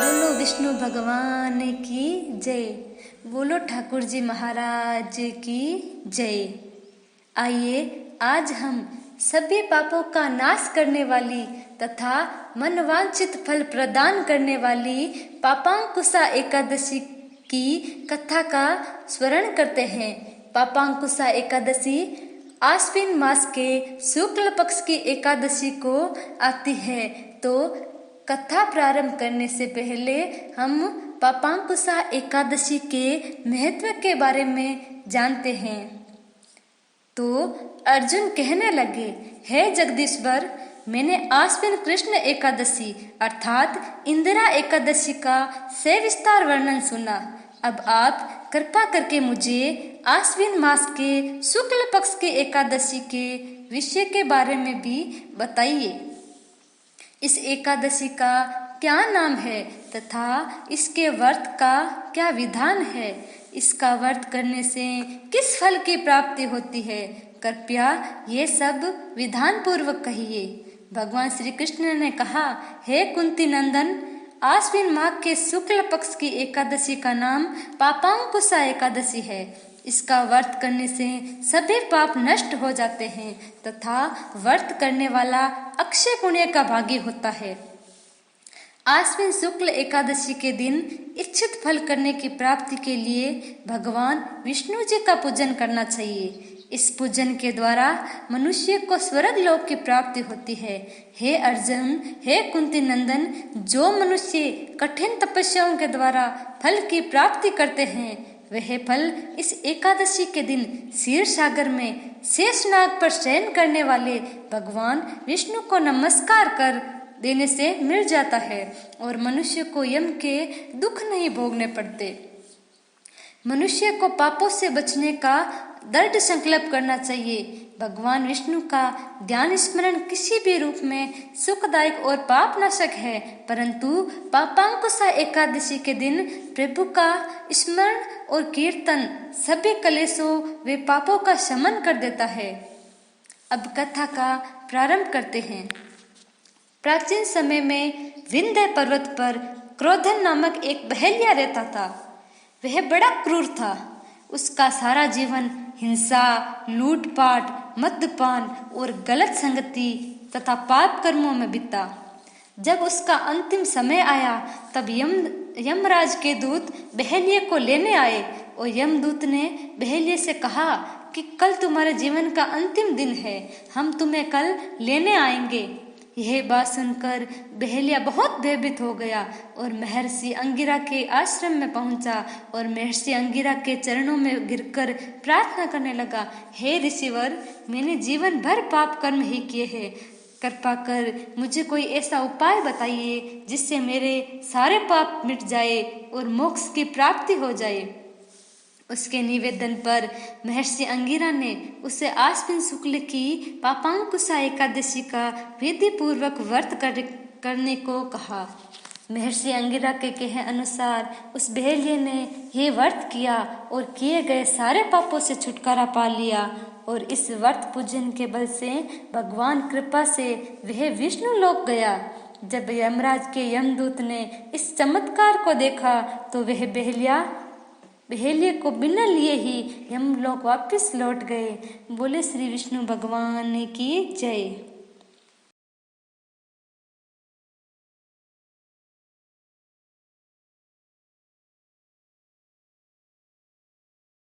बोलो विष्णु भगवान की जय। बोलो ठाकुर जी महाराज की जय। आइए आज हम सभी पापों का नाश करने वाली तथा मनवांछित फल प्रदान करने वाली पापांकुशा एकादशी की कथा का स्मरण करते हैं। पापांकुशा एकादशी आश्विन मास के शुक्ल पक्ष की एकादशी को आती है। तो कथा प्रारंभ करने से पहले हम पापांकुशा एकादशी के महत्व के बारे में जानते हैं। तो अर्जुन कहने लगे, हे जगदीश्वर, मैंने आश्विन कृष्ण एकादशी अर्थात इंदिरा एकादशी का सविस्तार वर्णन सुना। अब आप कृपा करके मुझे आश्विन मास के शुक्ल पक्ष की एकादशी के विषय के बारे में भी बताइए। इस एकादशी का क्या नाम है तथा इसके व्रत का क्या विधान है, इसका व्रत करने से किस फल की प्राप्ति होती है, कृपया ये सब विधान पूर्वक कहिए। भगवान श्री कृष्ण ने कहा, हे कुंती नंदन, आश्विन माह के शुक्ल पक्ष की एकादशी का नाम पापांकुशा एकादशी है। इसका व्रत करने से सभी पाप नष्ट हो जाते हैं तथा व्रत करने वाला अक्षय पुण्य का भागी होता है। आश्विन शुक्ल एकादशी के दिन इच्छित फल करने की प्राप्ति के लिए भगवान विष्णु जी का पूजन करना चाहिए। इस पूजन के द्वारा मनुष्य को स्वर्ग लोक की प्राप्ति होती है। हे अर्जुन, हे कुंती नंदन, जो मनुष्य कठिन तपस्याओं के द्वारा फल की प्राप्ति करते हैं, वह फल इस एकादशी के दिन क्षीर सागर में शेषनाग पर शयन करने वाले भगवान विष्णु को नमस्कार कर देने से मिल जाता है और मनुष्य को यम के दुख नहीं भोगने पड़ते। मनुष्य को पापों से बचने का दृढ़ संकल्प करना चाहिए। भगवान विष्णु का ध्यान स्मरण किसी भी रूप में सुखदायक और पापनाशक है, परंतु पापांकुशा एकादशी के दिन प्रभु का स्मरण और कीर्तन सभी कलेशों व पापों का शमन कर देता है। अब कथा का प्रारंभ करते हैं। प्राचीन समय में विंध्य पर्वत पर क्रोधन नामक एक बहेलिया रहता था। वह बड़ा क्रूर था। उसका सारा जीवन हिंसा, लूटपाट, मद्यपान और गलत संगति तथा पाप कर्मों में बीता। जब उसका अंतिम समय आया तब यमराज के दूत बहेलिये को लेने आए और यमदूत ने बहेलिये से कहा कि कल तुम्हारे जीवन का अंतिम दिन है, हम तुम्हें कल लेने आएंगे। यह बात सुनकर बहेलिया बहुत भयभीत हो गया और महर्षि अंगिरा के आश्रम में पहुंचा और महर्षि अंगिरा के चरणों में गिरकर प्रार्थना करने लगा, हे ऋषिवर, मैंने जीवन भर पाप कर्म ही किए हैं, कृपा कर मुझे कोई ऐसा उपाय बताइए जिससे मेरे सारे पाप मिट जाए और मोक्ष की प्राप्ति हो जाए। उसके निवेदन पर महर्षि अंगिरा ने उसे आश्विन शुक्ल की पापांकुशा एकादशी का विधि पूर्वक व्रत करने को कहा। महर्षि अंगिरा के कहे अनुसार उस बहेलिये ने यह व्रत किया और किए गए सारे पापों से छुटकारा पा लिया और इस व्रत पूजन के बल से भगवान कृपा से वह विष्णु लोक गया। जब यमराज के यमदूत ने इस चमत्कार को देखा तो वह बहेलिये को बिना लिए ही यमलोक वापस लौट गए। बोले श्री विष्णु भगवान की जय।